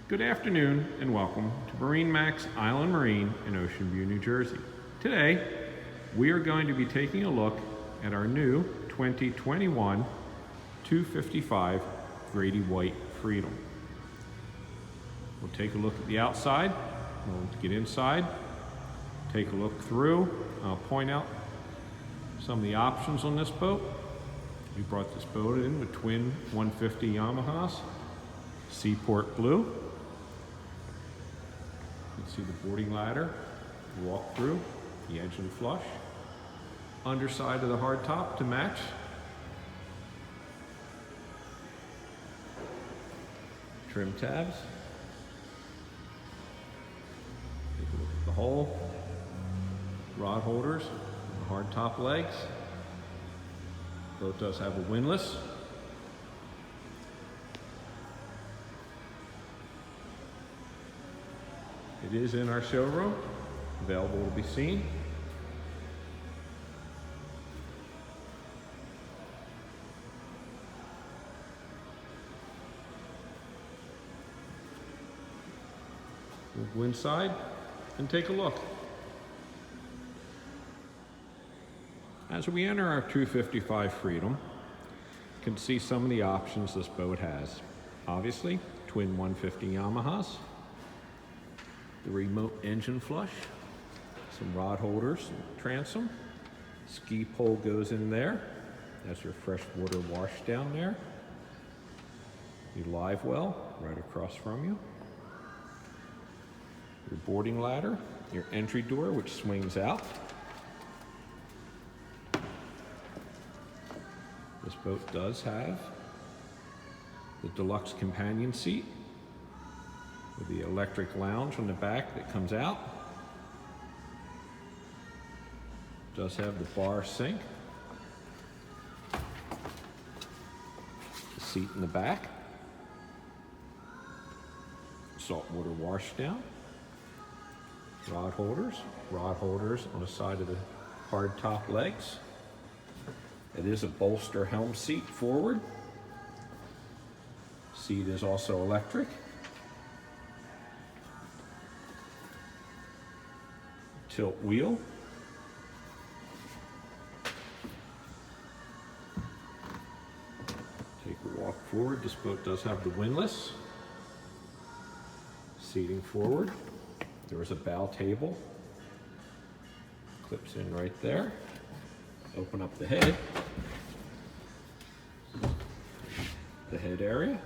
Good afternoon and welcome to MarineMax Island Marine in Ocean View, New Jersey. Today, we are going to be taking a look at our new 2021 255 Grady-White Freedom. We'll take a look at the outside, we'll get inside, take a look through, I'll point out some of the options on this boat. We brought this boat in with twin 150 Yamahas, Seaport Blue. You can see the boarding ladder, walk through, the engine flush, underside of the hardtop to match. Trim tabs. Take a look at the hull, rod holders, the hardtop legs. Boat does have a windlass. It is in our showroom, available to be seen. We'll go inside and take a look. As we enter our 255 Freedom, you can see some of the options this boat has. Obviously, twin 150 Yamahas, the remote engine flush, some rod holders, transom, ski pole goes in there. That's your freshwater wash down there. Your live well right across from you. Your boarding ladder, your entry door which swings out. This boat does have the Deluxe companion seat with the electric lounge on the back that comes out. Does have the bar sink. The seat in the back. Saltwater wash down. Rod holders on the side of the hard top legs. It is a bolster helm seat forward. Seat is also electric. Tilt wheel. Take a walk forward. This boat does have the windlass. Seating forward. There is a bow table. Clips in right there. Open up the head. The head area.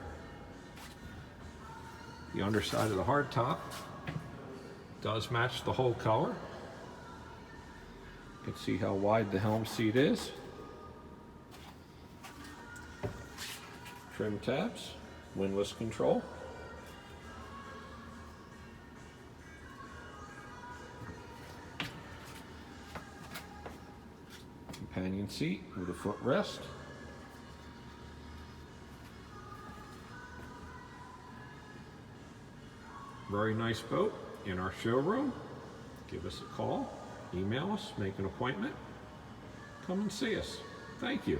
The underside of the hardtop does match the hull color. You can see how wide the helm seat is. Trim tabs, windlass control. Companion seat with a footrest. Very nice boat in our showroom. Give us a call, email us, make an appointment. Come and see us. Thank you.